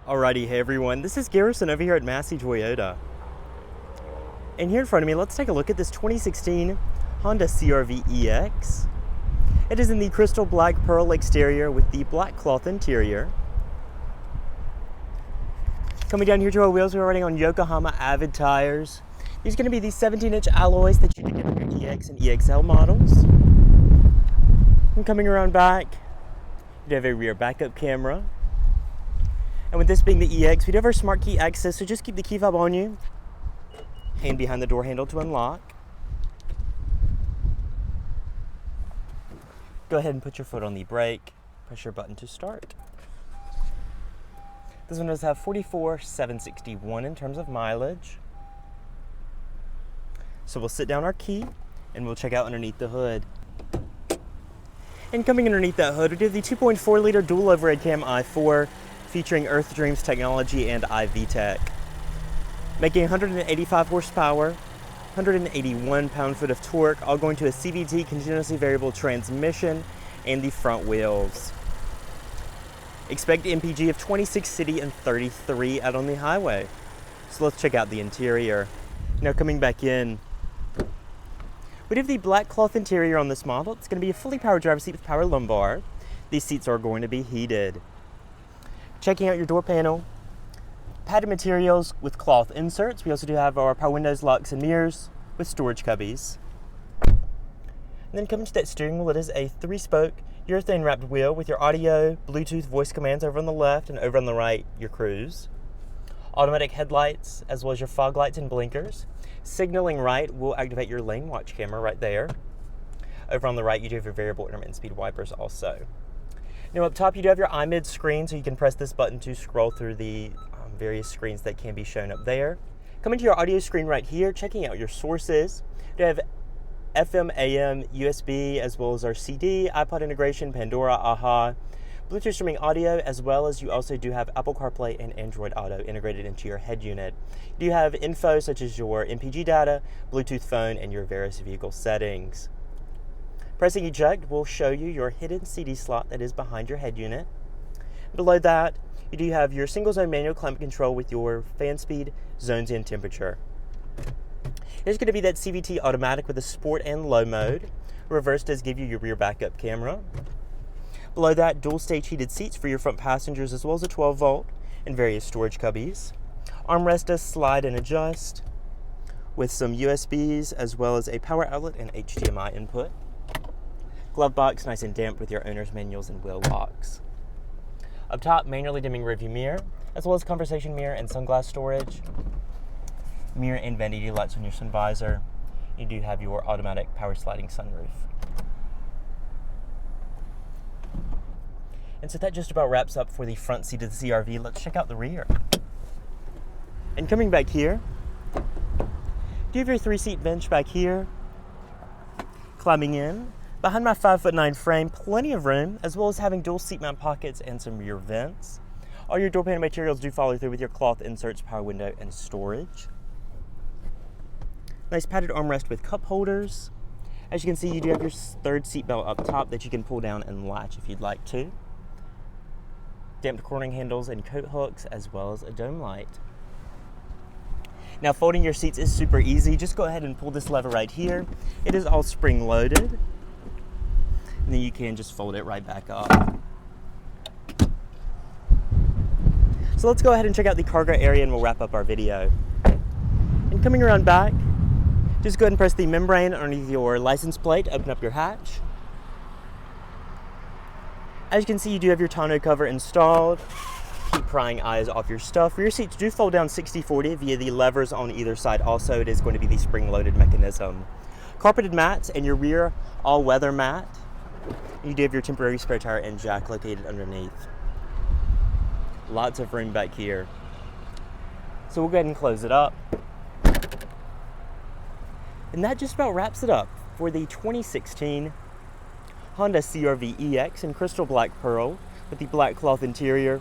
Alrighty, hey everyone, this is Garrison over here at Massey Toyota. And here in front of me, let's take a look at this 2016 Honda CR-V EX. It is in the crystal black pearl exterior with the black cloth interior. Coming down here to our wheels, we're riding on Yokohama Avid tires. These are going to be the 17-inch alloys that you can get on your EX and EXL models. And coming around back, you have a rear backup camera. And with this being the EX, we do have our smart key access, so just keep the key fob on you. Hand behind the door handle to unlock. Go ahead and put your foot on the brake. Press your button to start. This one does have 44,761 in terms of mileage. So we'll sit down our key and we'll check out underneath the hood. And coming underneath that hood, we do the 2.4 liter dual overhead cam i4 featuring Earth Dreams technology and iVTEC. Making 185 horsepower, 181 pound-foot of torque, all going to a CVT continuously variable transmission and the front wheels. Expect MPG of 26 city and 33 out on the highway. So let's check out the interior. Now coming back in, we have the black cloth interior on this model. It's going to be a fully powered driver's seat with power lumbar. These seats are going to be heated. Checking out your door panel, padded materials with cloth inserts. We also do have our power windows, locks, and mirrors with storage cubbies. And then coming to that steering wheel, it is a 3-spoke urethane wrapped wheel with your audio, Bluetooth voice commands over on the left, and over on the right, your cruise. Automatic headlights, as well as your fog lights and blinkers. Signaling right will activate your lane watch camera right there. Over on the right, you do have your variable intermittent speed wipers also. Now up top, you do have your iMid screen, so you can press this button to scroll through the various screens that can be shown up there. Coming to your audio screen right here, checking out your sources. You have FM, AM, USB, as well as our CD, iPod integration, Pandora, AHA, Bluetooth streaming audio, as well as you also do have Apple CarPlay and Android Auto integrated into your head unit. You do have info such as your MPG data, Bluetooth phone, and your various vehicle settings. Pressing eject will show you your hidden CD slot that is behind your head unit. Below that, you do have your single zone manual climate control with your fan speed, zones, and temperature. There's going to be that CVT automatic with a sport and low mode. Reverse does give you your rear backup camera. Below that, dual stage heated seats for your front passengers, as well as a 12-volt and various storage cubbies. Armrest does slide and adjust with some USBs, as well as a power outlet and HDMI input. Glove box nice and damp with your owner's manuals and wheel locks. Up top, manually dimming rearview mirror, as well as conversation mirror and sunglass storage. Mirror and vanity lights on your sun visor. You do have your automatic power sliding sunroof. And so that just about wraps up for the front seat of the CR-V. Let's check out the rear. And coming back here, you have your 3-seat bench back here. Climbing in, behind my 5'9" frame, plenty of room, as well as having dual seat mount pockets and some rear vents. All your door panel materials do follow through with your cloth inserts, power window, and storage. Nice padded armrest with cup holders. As you can see, you do have your 3rd seat belt up top that you can pull down and latch if you'd like to. Damped cornering handles and coat hooks, as well as a dome light. Now, folding your seats is super easy. Just go ahead and pull this lever right here. It is all spring loaded. And then you can just fold it right back up. So let's go ahead and check out the cargo area and we'll wrap up our video. And coming around back, just go ahead and press the membrane underneath your license plate, open up your hatch. As you can see, you do have your tonneau cover installed. Keep prying eyes off your stuff. Rear seats do fold down 60-40 via the levers on either side. Also, it is going to be the spring-loaded mechanism. Carpeted mats and your rear all-weather mat. You do have your temporary spare tire and jack located underneath. Lots of room back here. So we'll go ahead and close it up. And that just about wraps it up for the 2016 Honda CR-V EX in crystal black pearl with the black cloth interior.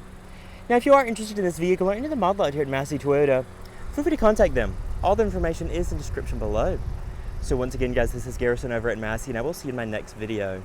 Now, if you are interested in this vehicle or any of the model out here at Massey Toyota, feel free to contact them. All the information is in the description below. So once again, guys, this is Garrison over at Massey, and I will see you in my next video.